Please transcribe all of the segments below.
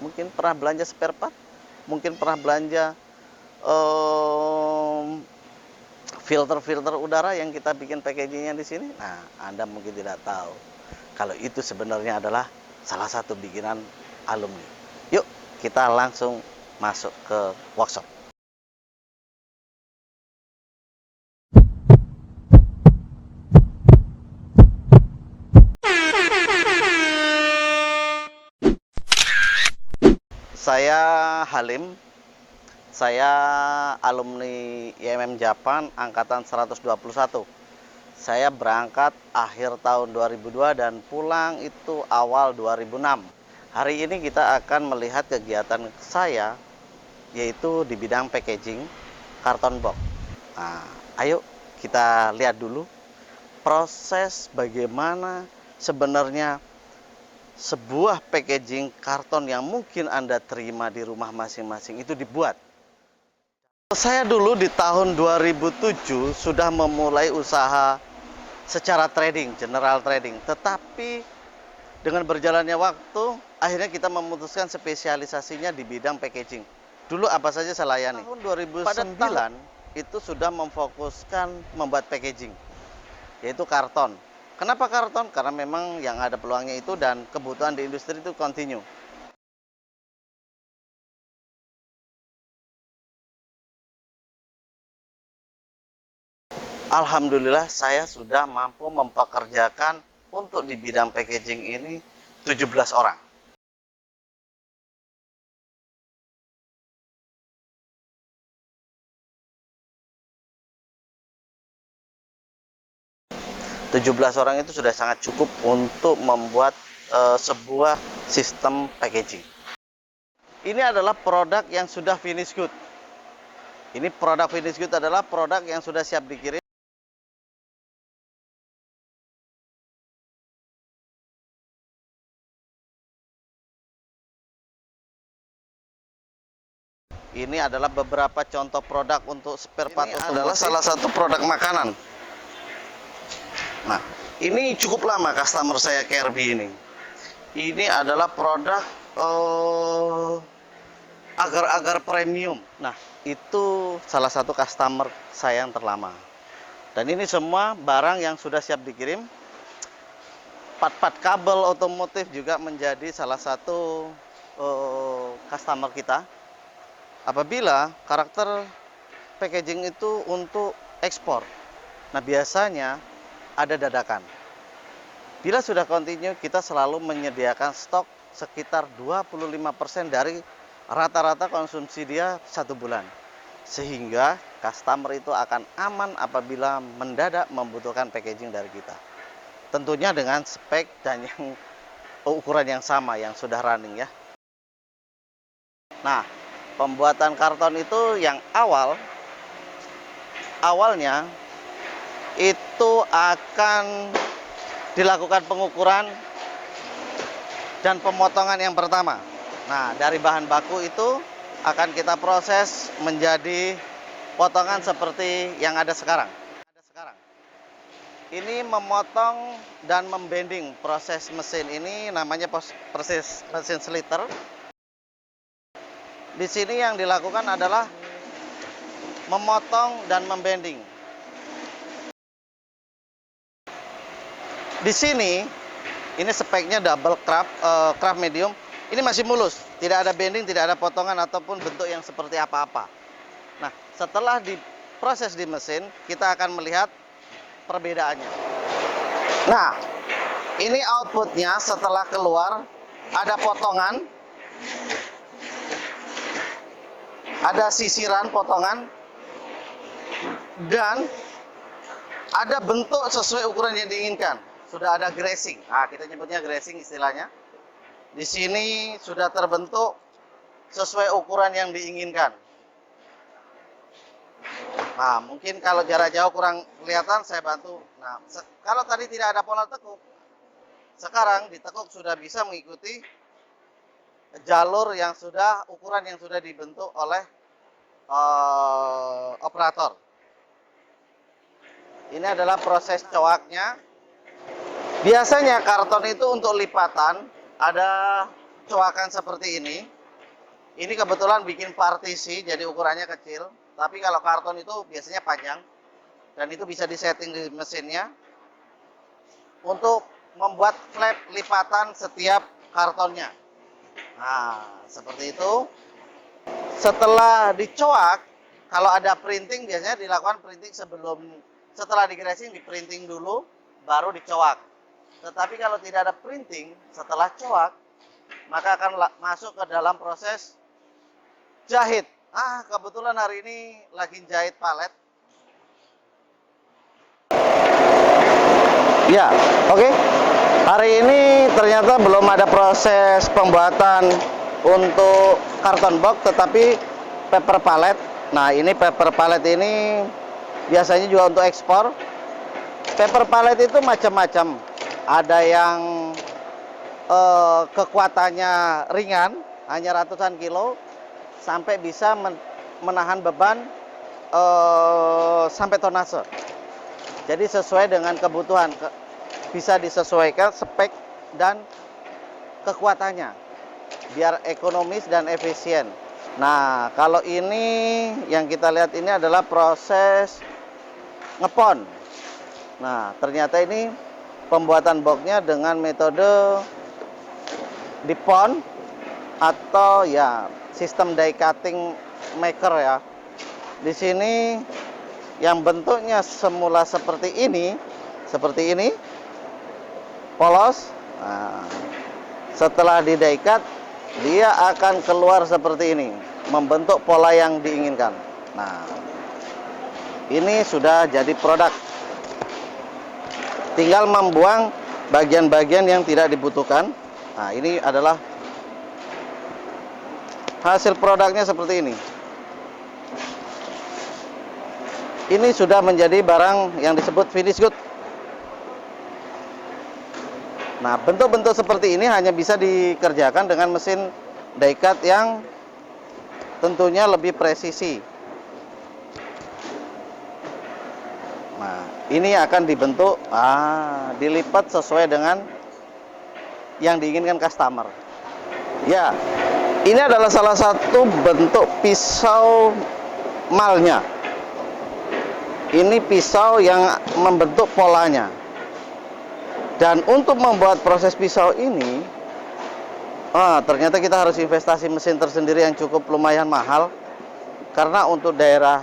mungkin pernah belanja spare part, mungkin pernah belanja em, filter-filter udara yang kita bikin packagingnya di sini. Nah, Anda mungkin tidak tahu kalau itu sebenarnya adalah salah satu bikinan alumni. Yuk, kita langsung masuk ke workshop. Saya Halim, saya alumni IMM Japan angkatan 121. Saya berangkat akhir tahun 2002 dan pulang itu awal 2006. Hari ini kita akan melihat kegiatan saya, yaitu di bidang packaging karton box. Nah, ayo kita lihat dulu proses bagaimana sebenarnya sebuah packaging karton yang mungkin Anda terima di rumah masing-masing itu dibuat. Saya dulu di tahun 2007 sudah memulai usaha secara trading, general trading. Tetapi dengan berjalannya waktu, akhirnya kita memutuskan spesialisasinya di bidang packaging. Dulu apa saja saya layani. Tahun 2009 itu sudah memfokuskan membuat packaging, yaitu karton. Kenapa karton? Karena memang yang ada peluangnya itu dan kebutuhan di industri itu continue. Alhamdulillah saya sudah mampu mempekerjakan untuk di bidang packaging ini 17 orang. 17 orang itu sudah sangat cukup untuk membuat sebuah sistem packaging. Ini adalah produk yang sudah finish good. Ini produk finish good adalah produk yang sudah siap dikirim. Ini adalah beberapa contoh produk untuk spare part. Ini adalah salah satu produk makanan. Nah, ini cukup lama customer saya Kirby ini. Ini adalah produk agar-agar premium. Nah, itu salah satu customer saya yang terlama. Dan ini semua barang yang sudah siap dikirim. Part-part kabel otomotif juga menjadi salah satu customer kita. Apabila karakter packaging itu untuk ekspor, nah biasanya ada dadakan. Bila sudah continue, kita selalu menyediakan stok sekitar 25% dari rata-rata konsumsi dia 1 bulan. Sehingga customer itu akan aman apabila mendadak membutuhkan packaging dari kita. Tentunya dengan spek dan yang ukuran yang sama yang sudah running ya. Nah, pembuatan karton itu yang awalnya itu akan dilakukan pengukuran dan pemotongan yang pertama. Nah, dari bahan baku itu akan kita proses menjadi potongan seperti yang ada sekarang. Ini memotong dan membending. Proses mesin ini namanya proses mesin sliter. Di sini yang dilakukan adalah memotong dan membending. Di sini, ini speknya double craft medium. Ini masih mulus, tidak ada bending, tidak ada potongan ataupun bentuk yang seperti apa-apa. Nah, setelah diproses di mesin, kita akan melihat perbedaannya. Nah, ini outputnya setelah keluar, ada potongan, ada sisiran potongan, dan ada bentuk sesuai ukuran yang diinginkan. Sudah ada gracing. Nah, kita nyebutnya gracing istilahnya. Di sini sudah terbentuk sesuai ukuran yang diinginkan. Nah, mungkin kalau jarak jauh kurang kelihatan, saya bantu. Nah, kalau tadi tidak ada pola tekuk, sekarang di tekuk sudah bisa mengikuti jalur yang sudah, ukuran yang sudah dibentuk oleh operator. Ini adalah proses coaknya. Biasanya karton itu untuk lipatan ada coakan seperti ini kebetulan bikin partisi, jadi ukurannya kecil. Tapi kalau karton itu biasanya panjang, dan itu bisa disetting di mesinnya untuk membuat flap lipatan setiap kartonnya. Nah, seperti itu. Setelah dicoak, kalau ada printing biasanya dilakukan printing setelah digresing, di printing dulu, baru dicoak. Tetapi kalau tidak ada printing, setelah coak, maka akan masuk ke dalam proses jahit. Kebetulan hari ini lagi jahit palet. Ya, oke. Hari ini ternyata belum ada proses pembuatan untuk karton box, tetapi paper pallet. Nah, ini paper pallet ini biasanya juga untuk ekspor. Paper pallet itu macam-macam. Ada yang kekuatannya ringan, hanya ratusan kilo, sampai bisa menahan beban sampai tonase. Jadi sesuai dengan kebutuhan, bisa disesuaikan spek dan kekuatannya, biar ekonomis dan efisien. Nah, kalau ini yang kita lihat ini adalah proses ngepon. Nah, ternyata ini pembuatan boxnya dengan metode dipon atau ya sistem die cutting maker ya. Di sini yang bentuknya semula seperti ini, polos. Nah, setelah di die cut, dia akan keluar seperti ini, membentuk pola yang diinginkan. Nah, ini sudah jadi produk. Tinggal membuang bagian-bagian yang tidak dibutuhkan. Nah, ini adalah hasil produknya seperti ini. Ini sudah menjadi barang yang disebut finish good. Nah, bentuk-bentuk seperti ini hanya bisa dikerjakan dengan mesin die cut yang tentunya lebih presisi. Nah, ini akan dibentuk, dilipat sesuai dengan yang diinginkan customer. Ya, ini adalah salah satu bentuk pisau malnya. Ini pisau yang membentuk polanya. Dan untuk membuat proses pisau ini, ternyata kita harus investasi mesin tersendiri yang cukup lumayan mahal. Karena untuk daerah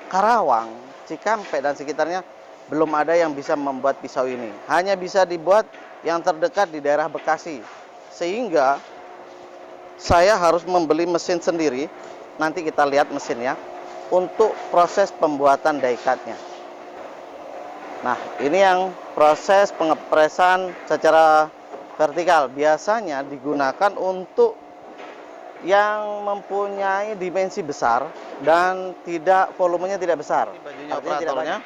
Karawang, Cikampek dan sekitarnya belum ada yang bisa membuat pisau ini. Hanya bisa dibuat yang terdekat di daerah Bekasi. Sehingga saya harus membeli mesin sendiri. Nanti kita lihat mesinnya untuk proses pembuatan die cut-nya. Nah, ini yang proses pengepresan secara vertikal. Biasanya digunakan untuk yang mempunyai dimensi besar dan volumenya tidak besar. Bajunya operatornya.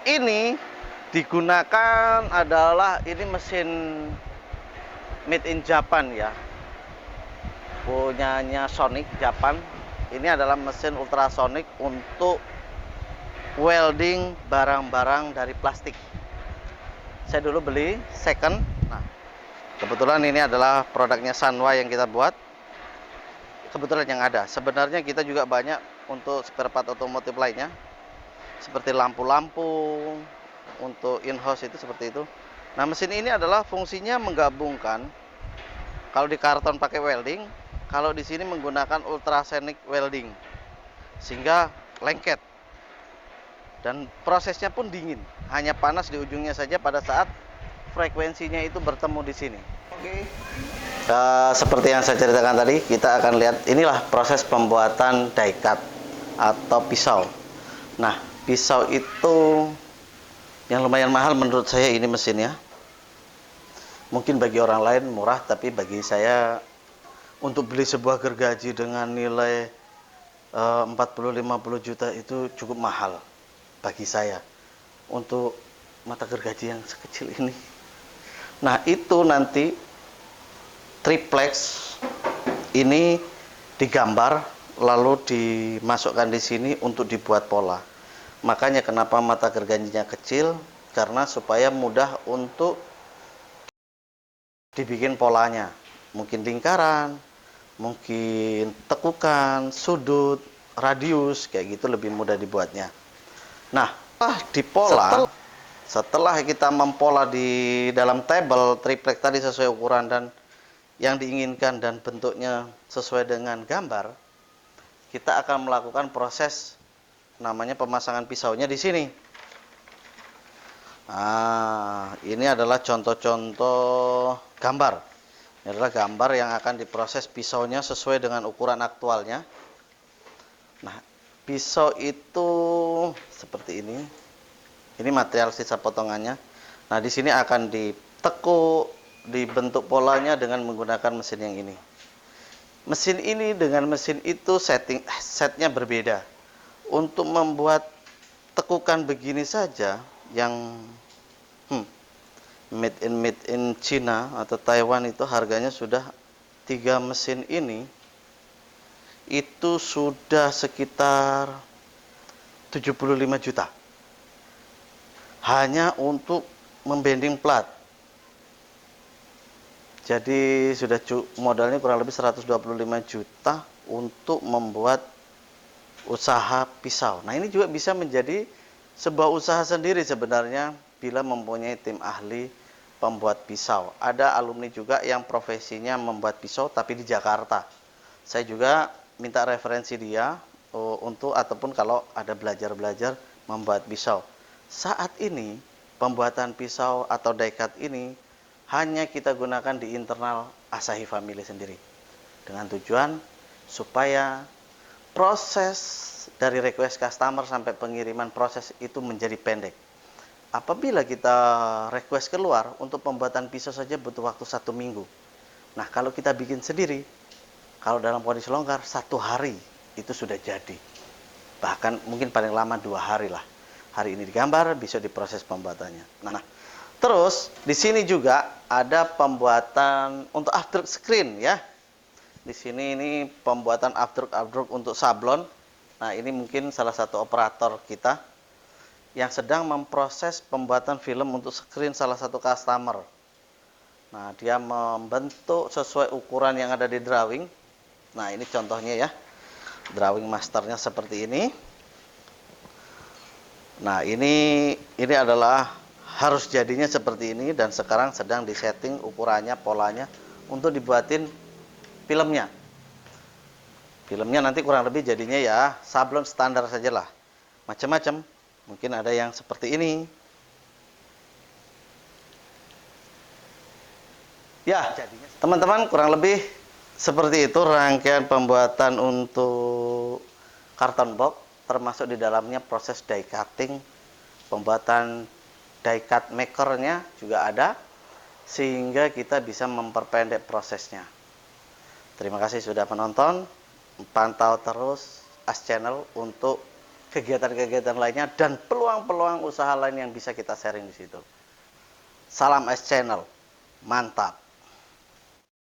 Ini digunakan adalah ini mesin made in Japan ya. Punyanya Sonic Japan. Ini adalah mesin ultrasonic untuk welding barang-barang dari plastik. Saya dulu beli second. Nah, kebetulan ini adalah produknya Sanwa yang kita buat. Kebetulan yang ada. Sebenarnya kita juga banyak untuk spare part otomotif lainnya, seperti lampu-lampu untuk in-house itu seperti itu. Nah, mesin ini adalah fungsinya menggabungkan. Kalau di karton pakai welding, kalau di sini menggunakan ultrasonic welding, sehingga lengket. Dan prosesnya pun dingin, hanya panas di ujungnya saja pada saat frekuensinya itu bertemu di sini. Oke. Seperti yang saya ceritakan tadi, kita akan lihat inilah proses pembuatan die cut atau pisau. Nah, pisau itu yang lumayan mahal menurut saya ini mesinnya. Mungkin bagi orang lain murah, tapi bagi saya untuk beli sebuah gergaji dengan nilai 40-50 juta itu cukup mahal bagi saya untuk mata gergaji yang sekecil ini. Nah, itu nanti triplex ini digambar lalu dimasukkan di sini untuk dibuat pola. Makanya kenapa mata gergajinya kecil, karena supaya mudah untuk dibikin polanya, mungkin lingkaran, mungkin tekukan, sudut, radius, kayak gitu lebih mudah dibuatnya. Nah, setelah kita mempola di dalam tabel triplek tadi sesuai ukuran dan yang diinginkan dan bentuknya sesuai dengan gambar, kita akan melakukan proses namanya pemasangan pisaunya di sini. Nah, ini adalah contoh-contoh gambar. Ini adalah gambar yang akan diproses pisaunya sesuai dengan ukuran aktualnya. Nah, pisau itu seperti ini. Ini material sisa potongannya. Nah, di sini akan ditekuk, dibentuk polanya dengan menggunakan mesin yang ini. Mesin ini dengan mesin itu setnya berbeda. Untuk membuat tekukan begini saja yang made in China atau Taiwan itu harganya sudah 3 mesin ini itu sudah sekitar 75 juta hanya untuk membending plat. Jadi sudah modalnya kurang lebih 125 juta untuk membuat usaha pisau. Nah, ini juga bisa menjadi sebuah usaha sendiri sebenarnya bila mempunyai tim ahli pembuat pisau. Ada alumni juga yang profesinya membuat pisau tapi di Jakarta. Saya juga minta referensi dia untuk ataupun kalau ada belajar-belajar membuat pisau. Saat ini pembuatan pisau atau die-cut ini hanya kita gunakan di internal Asahi Family sendiri. Dengan tujuan supaya proses dari request customer sampai pengiriman proses itu menjadi pendek. Apabila kita request keluar untuk pembuatan pisau saja butuh waktu 1 minggu. Nah, kalau kita bikin sendiri, kalau dalam kondisi longgar 1 hari itu sudah jadi. Bahkan mungkin paling lama 2 hari lah. Hari ini digambar, besok diproses pembuatannya. Nah, terus di sini juga ada pembuatan untuk after screen ya. Di sini ini pembuatan after untuk sablon. Nah, ini mungkin salah satu operator kita yang sedang memproses pembuatan film untuk screen salah satu customer. Nah, dia membentuk sesuai ukuran yang ada di drawing. Nah, ini contohnya ya. Drawing masternya seperti ini. Nah, ini adalah harus jadinya seperti ini dan sekarang sedang disetting ukurannya, polanya untuk dibuatin filmnya. Filmnya nanti kurang lebih jadinya ya sablon standar sajalah. Macam-macam. Mungkin ada yang seperti ini. Ya, teman-teman kurang lebih seperti itu rangkaian pembuatan untuk karton box, termasuk di dalamnya proses die cutting, pembuatan die cut makernya juga ada, sehingga kita bisa memperpendek prosesnya. Terima kasih sudah menonton, pantau terus As Channel untuk kegiatan-kegiatan lainnya dan peluang-peluang usaha lain yang bisa kita sharing di situ. Salam As Channel, mantap.